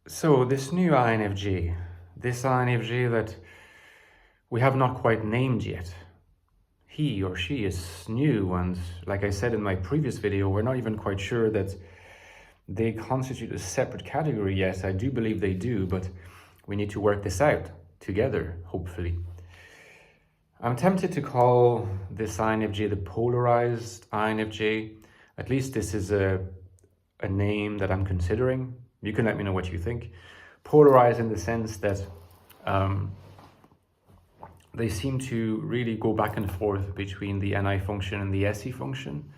So this new INFJ, this INFJ that we have not quite named yet, he or she is new, and like I said in my previous video, we're not even quite sure that they constitute a separate category yet. I do believe they do, but we need to work this out together, hopefully. I'm tempted to call this INFJ the polarized INFJ. At least this is a name that I'm considering. You can let me know what you think. Polarized in the sense that they seem to really go back and forth between the NI function and the SE function.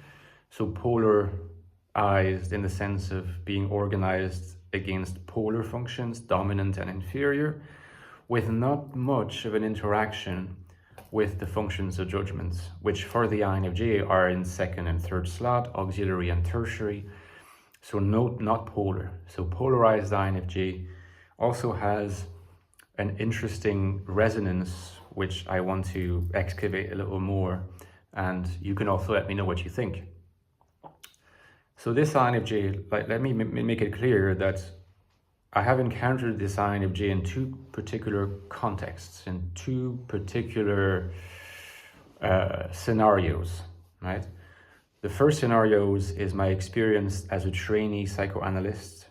So polarized in the sense of being organized against polar functions, dominant and inferior, with not much of an interaction with the functions of judgment, which for the INFJ are in second and third slot, auxiliary and tertiary. So note, not polar. So polarized INFJ also has an interesting resonance, which I want to excavate a little more. And you can also let me know what you think. So this INFJ, let me make it clear that I have encountered this INFJ in two particular contexts, in two particular scenarios, right? The first scenarios is my experience as a trainee psychoanalyst,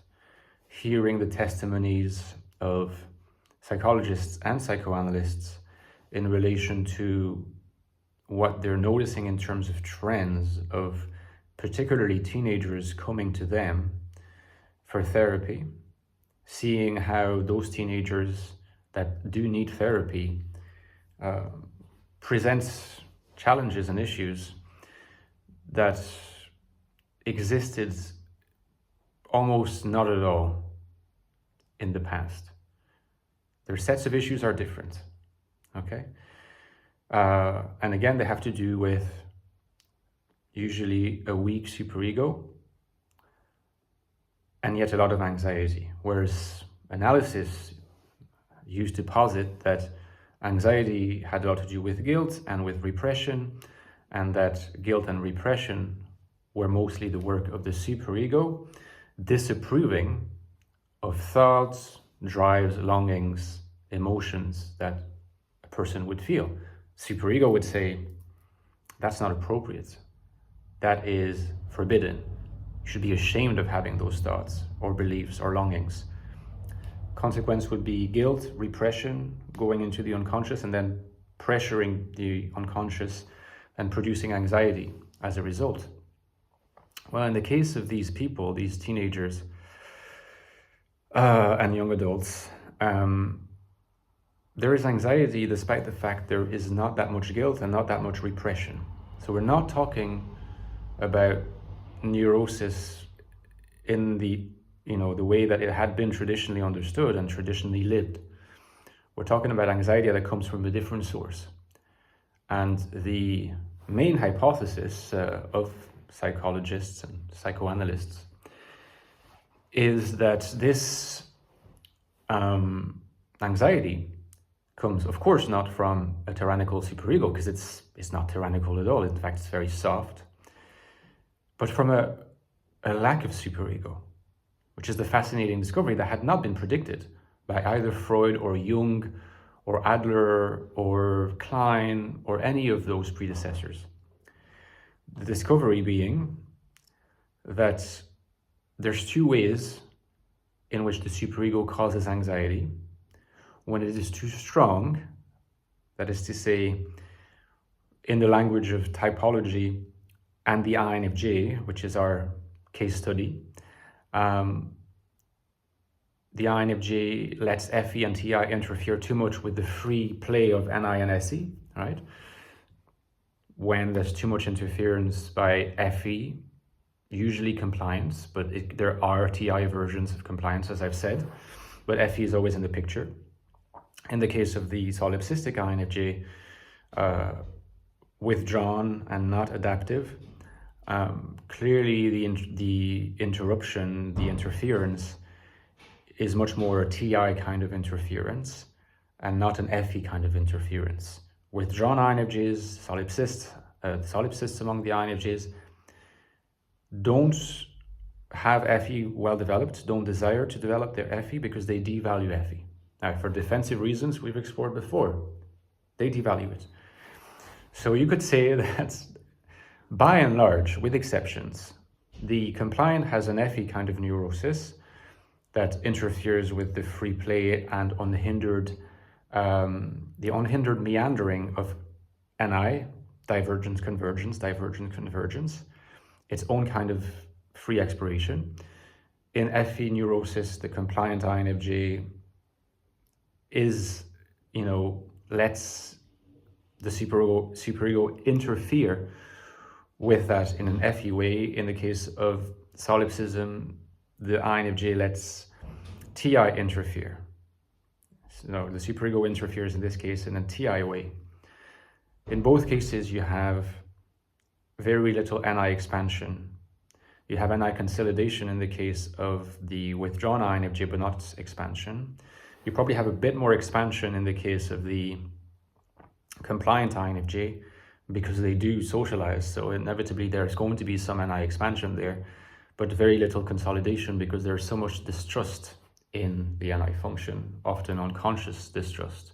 hearing the testimonies of psychologists and psychoanalysts in relation to what they're noticing in terms of trends of particularly teenagers coming to them for therapy, seeing how those teenagers that do need therapy presents challenges and issues that existed almost not at all in the past. Their sets of issues are different, okay? And again, they have to do with usually a weak superego and yet a lot of anxiety, whereas analysis used to posit that anxiety had a lot to do with guilt and with repression, and that guilt and repression were mostly the work of the superego, disapproving of thoughts, drives, longings, emotions that a person would feel. Superego would say, that's not appropriate. That is forbidden. You should be ashamed of having those thoughts or beliefs or longings. Consequence would be guilt, repression, going into the unconscious and then pressuring the unconscious and producing anxiety as a result. Well, in the case of these people, these teenagers and young adults, there is anxiety despite the fact there is not that much guilt and not that much repression. So we're not talking about neurosis in the way that it had been traditionally understood and traditionally lived. We're talking about anxiety that comes from a different source. And the main hypothesis of psychologists and psychoanalysts is that this anxiety comes, of course, not from a tyrannical superego, because it's not tyrannical at all. In fact, it's very soft. But from a lack of superego, which is the fascinating discovery that had not been predicted by either Freud or Jung or Adler or Klein or any of those predecessors. The discovery being that there's two ways in which the superego causes anxiety. When it is too strong, that is to say, in the language of typology and the INFJ, which is our case study, the INFJ lets FE and TI interfere too much with the free play of NI and SE, right? When there's too much interference by FE, usually compliance, but there are TI versions of compliance, as I've said, but FE is always in the picture. In the case of the solipsistic INFJ, withdrawn and not adaptive, clearly the interruption, the interference is much more a TI kind of interference and not an FE kind of interference. Withdrawn INFJs, solipsists among the INFJs don't have FE well developed don't desire to develop their FE because they devalue FE. Now, for defensive reasons we've explored before, they devalue it. So you could say that by and large, with exceptions, the compliant has an FE kind of neurosis that interferes with the free play and the unhindered meandering of NI, divergence, convergence, its own kind of free exploration. In FE neurosis, the compliant INFJ lets the superego interfere with that in an FE way. In the case of solipsism, the INFJ lets TI interfere. So the superego interferes in this case in a TI way. In both cases, you have very little NI expansion. You have NI consolidation in the case of the withdrawn INFJ, but not expansion. You probably have a bit more expansion in the case of the compliant INFJ because they do socialize. So inevitably there's going to be some NI expansion there, but very little consolidation because there's so much distrust in the NI function, often unconscious distrust,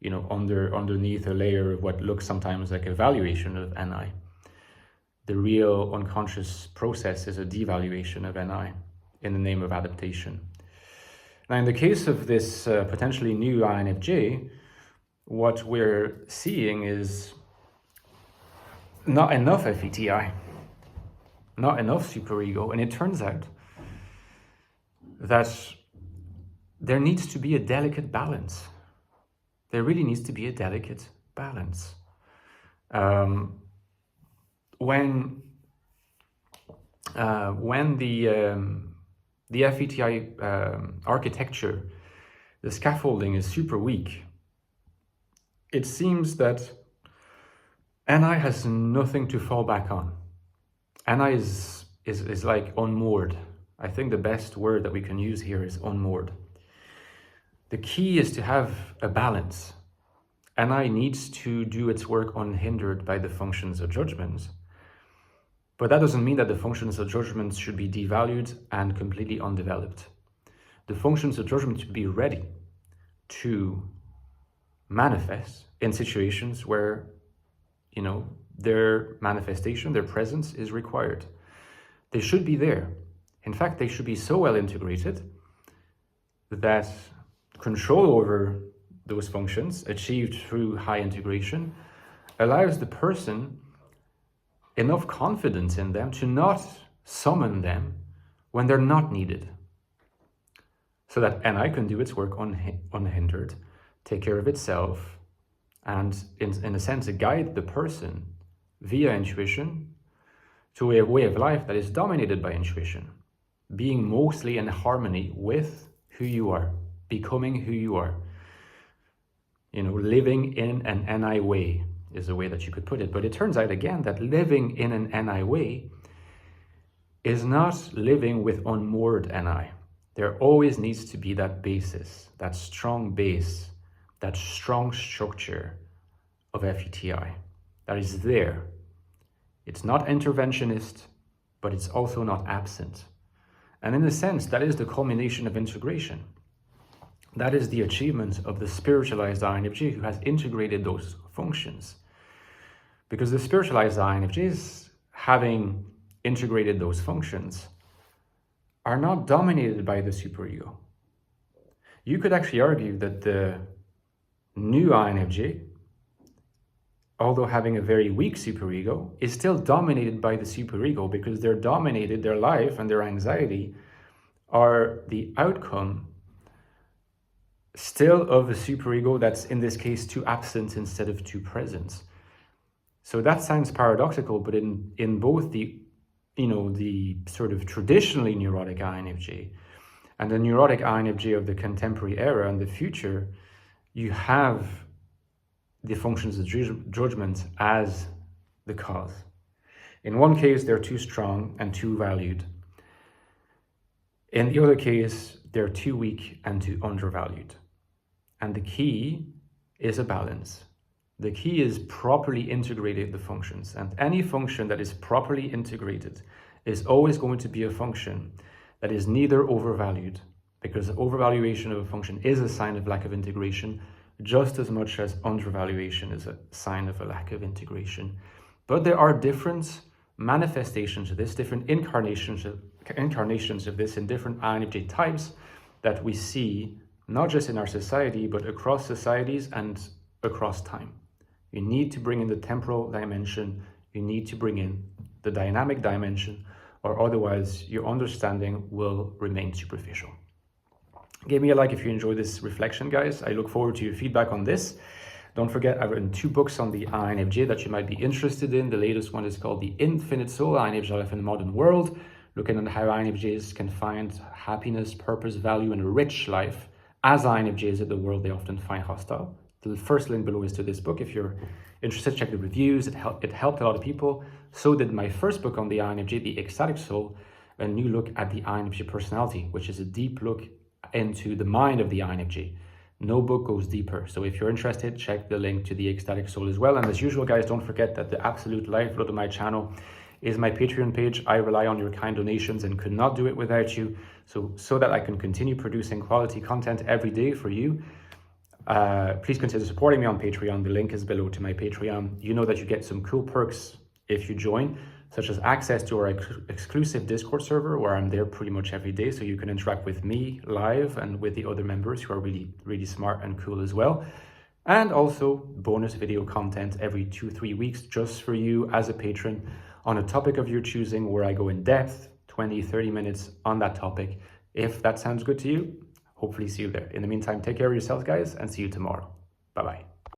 underneath a layer of what looks sometimes like evaluation of NI. The real unconscious process is a devaluation of NI in the name of adaptation. Now, in the case of this potentially new INFJ, what we're seeing is not enough FETI, not enough superego, and it turns out that there needs to be a delicate balance. There really needs to be a delicate balance. When the FETI architecture, the scaffolding is super weak, it seems that NI has nothing to fall back on. NI is like unmoored. I think the best word that we can use here is unmoored. The key is to have a balance. NI needs to do its work unhindered by the functions of judgments. But that doesn't mean that the functions of judgment should be devalued and completely undeveloped. The functions of judgment should be ready to manifest in situations where, their manifestation, their presence is required. They should be there. In fact, they should be so well integrated that control over those functions achieved through high integration allows the person enough confidence in them to not summon them when they're not needed, so that NI can do its work unhindered, take care of itself, and in a sense guide the person via intuition to a way of life that is dominated by intuition, being mostly in harmony with who you are, becoming who you are. Living in an NI way is a way that you could put it. But it turns out again that living in an NI way is not living with unmoored NI. There always needs to be that basis, that strong base, that strong structure of FETI that is there. It's not interventionist, but it's also not absent. And in a sense, that is the culmination of integration. That is the achievement of the spiritualized INFJ who has integrated those functions. Because the spiritualized INFJs, having integrated those functions, are not dominated by the superego. You could actually argue that the new INFJ, although having a very weak superego, is still dominated by the superego because they're dominated, their life and their anxiety are the outcome still of a superego that's in this case too absent instead of too present. So that sounds paradoxical, but in both the sort of traditionally neurotic INFJ and the neurotic INFJ of the contemporary era and the future, you have the functions of judgment as the cause. In one case, they're too strong and too valued. In the other case, they're too weak and too undervalued. And the key is a balance. The key is properly integrated the functions. And any function that is properly integrated is always going to be a function that is neither overvalued, because overvaluation of a function is a sign of lack of integration, just as much as undervaluation is a sign of a lack of integration. But there are different manifestations of this, different incarnations of this in different INFJ types that we see not just in our society, but across societies and across time. You need to bring in the temporal dimension, you need to bring in the dynamic dimension, or otherwise your understanding will remain superficial. Give me a like if you enjoy this reflection, guys. I look forward to your feedback on this. Don't forget, I've written 2 books on the INFJ that you might be interested in. The latest one is called The Infinite Soul, INFJ Life in the Modern World, looking at how INFJs can find happiness, purpose, value, and a rich life as INFJs in the world they often find hostile. The first link below is to this book. If you're interested, check the reviews. It helped a lot of people. So did my first book on the INFJ, The Ecstatic Soul, a new look at the INFJ personality, which is a deep look into the mind of the INFJ. No book goes deeper. So if you're interested, check the link to the Ecstatic Soul as well. And as usual, guys, don't forget that the absolute lifeblood of my channel is my Patreon page. I rely on your kind donations and could not do it without you. So that I can continue producing quality content every day for you. Please consider supporting me on Patreon. The link is below to my Patreon. You know that you get some cool perks if you join, such as access to our exclusive Discord server where I'm there pretty much every day, so you can interact with me live and with the other members who are really, really smart and cool as well. And also bonus video content every 2-3 weeks just for you as a patron on a topic of your choosing, where I go in depth, 20-30 minutes on that topic. If that sounds good to you, hopefully see you there. In the meantime, take care of yourselves, guys, and see you tomorrow. Bye-bye.